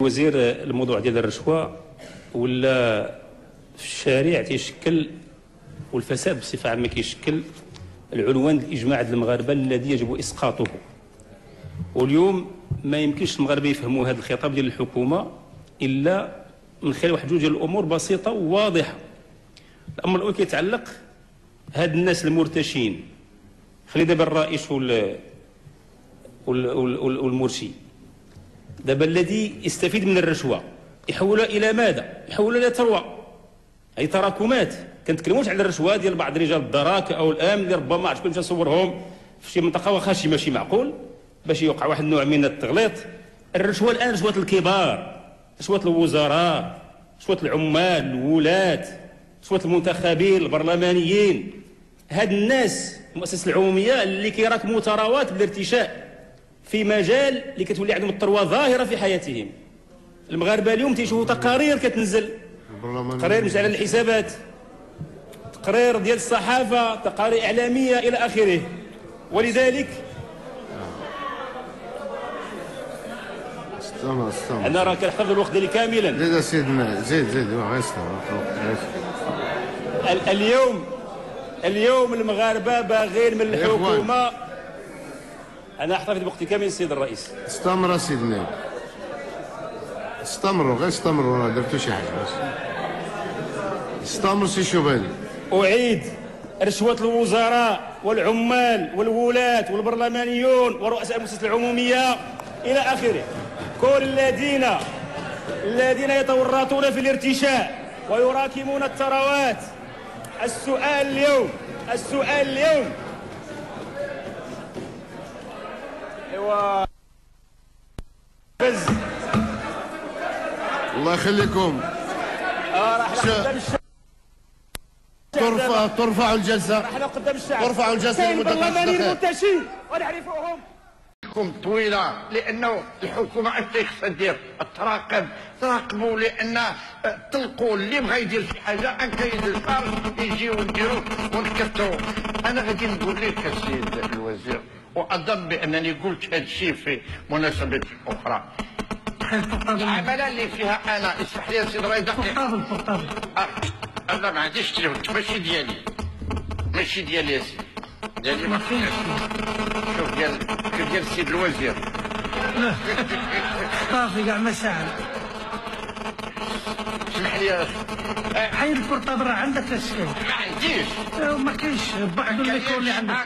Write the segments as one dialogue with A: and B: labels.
A: وزير، الموضوع ديال الرشوه ولا في الشارع تيشكل، والفساد بصفه عامه كيشكل العنوان الاجماع ديال المغاربه الذي يجب اسقاطه. واليوم ما يمكنش المغاربه يفهموا هذا الخطاب ديال الحكومه الا من خلال واحد جوج ديال الامور بسيطه وواضحه. الامر الاول كيتعلق هاد الناس المرتشين، خلي دابا الرئيس والمرشي، دابا الذي يستفيد من الرشوه يحولها الى ماذا؟ يحولها الى ثروه، اي تراكمات. كنتكلموش على الرشوه ديال بعض رجال الدراك او الامن اللي ربما عرفت كنت نصورهم في شي منطقه واخا شي ماشي معقول باش يوقع واحد النوع من التغليط. الرشوه الان رشوه الكبار، رشوه الوزراء، رشوه العمال، الولاة، رشوه المنتخبين، البرلمانيين، هاد الناس المؤسسات العموميه اللي كيراكموا ثروات بالارتشاء في مجال اللي كتولي عندهم الثروه ظاهره في حياتهم. المغاربه اليوم تيشوفوا تقارير كتنزل، تقارير مش على الحسابات، تقارير ديال الصحافه، تقارير اعلاميه الى اخره. ولذلك انا راه كنحتفظ الوقت ديالي كاملا.
B: زيد سيدنا، زيد
A: اليوم المغاربه باغين من الحكومه. انا احتفظ بوقتي كامل السيد الرئيس.
B: استمر سيدنا، استمروا، غير استمروا، ما درتوا شي حاجه. استمر سي شوبالي.
A: اعيد رشوه الوزراء والعمال والولاة والبرلمانيون ورؤساء المؤسسات العموميه الى اخره، كل الذين يتورطون في الارتشاء ويراكمون الثروات. السؤال اليوم ايوا
B: الله يخليكم. ترفعوا الجلسه.
A: احنا قدام الشعب.
B: ترفعوا الجلسه لمده 5 دقائق.
A: المرتشين ونعرفهم.
C: طويله لانه الحكومه انت خصها دير تراقبوا، لان طلقوا اللي بغى يدير شي حاجه ان كاين الفار يجيو نديروا ونكثروا. انا غادي نقول لك السيد الوزير، واظن بانني قلت هذا الشيء في مناسبه اخرى. العماله اللي فيها انا اسمح لي يا سيد الرئيس.
D: بورطابل
C: انا ما عنديش تليفون، ماشي ديالي يا سيدي، ديالي ما فيهش. شوف ديال السيد الوزير.
D: لا صافي كاع ما ساعد.
C: اسمح لي يا اخي،
D: حيد البورطابل راه عندك الاشكال.
C: ما عنديش.
D: ما كاينش بعض الميكرو اللي عندك.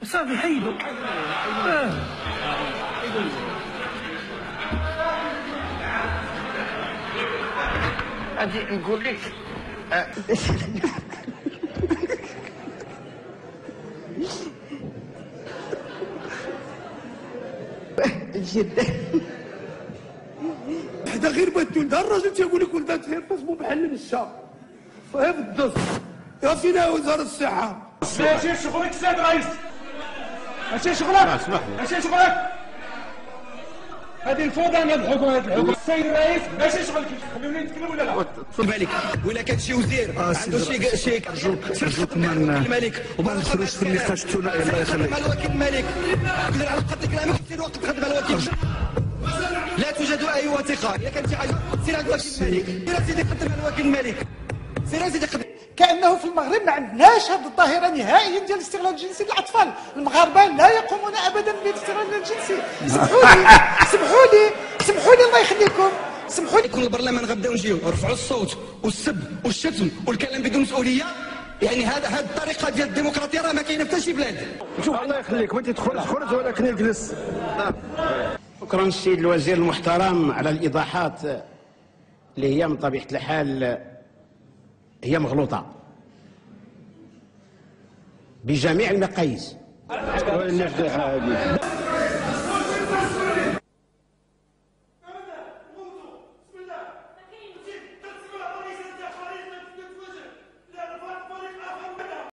D: صافي حيدو.
C: غادي نقول لك
E: جدا.
F: حدا غير ما تولدها الراجل تيقول لك ولدات غير تصبو بحال النشا فهي في الدس. يا فينا وزاره الصحه.
G: ماشي شغلك سيد رئيس، ماشي شغلك. هذه الفوضى من الحكومه. السيد الرئيس ماشي شغلك، خلوني نتكلم ولا لا؟
F: بالك ولا كان شي وزير عنده شي
D: ارجوك ما
F: الملك
D: وما ندخلوش في النقاش الثنائي. الله يخليك.
F: مع الوكيل الملك قدر على قد كلامك سير وقت تقدم على الوكيل. لا توجد اي وثيقه. اذا كان شي حاجه سير عند الوكيل الملك. سير سيدي قدم على الوكيل الملك. سير سيدي قدم.
E: كأنه في المغرب ما عندناش هذه الظاهرة نهائيا ديال الاستغلال الجنسي للأطفال. المغاربة لا يقومون أبدا بالاستغلال الجنسي. سمحوا لي الله يخليكم. سمحوا لي. يكون البرلمان غنبداو نجيو ونرفعوا الصوت والسب والشتم والكلام بدون مسؤولية. يعني هذه الطريقة ديال الديمقراطية راه ما كاينة في شي بلاد.
G: شوف الله يخليك، وانت تخرج ولكن اجلس.
H: شكرا السيد الوزير المحترم على الإيضاحات اللي هي من طبيعة الحال هي مغلوطة بجميع المقاييس.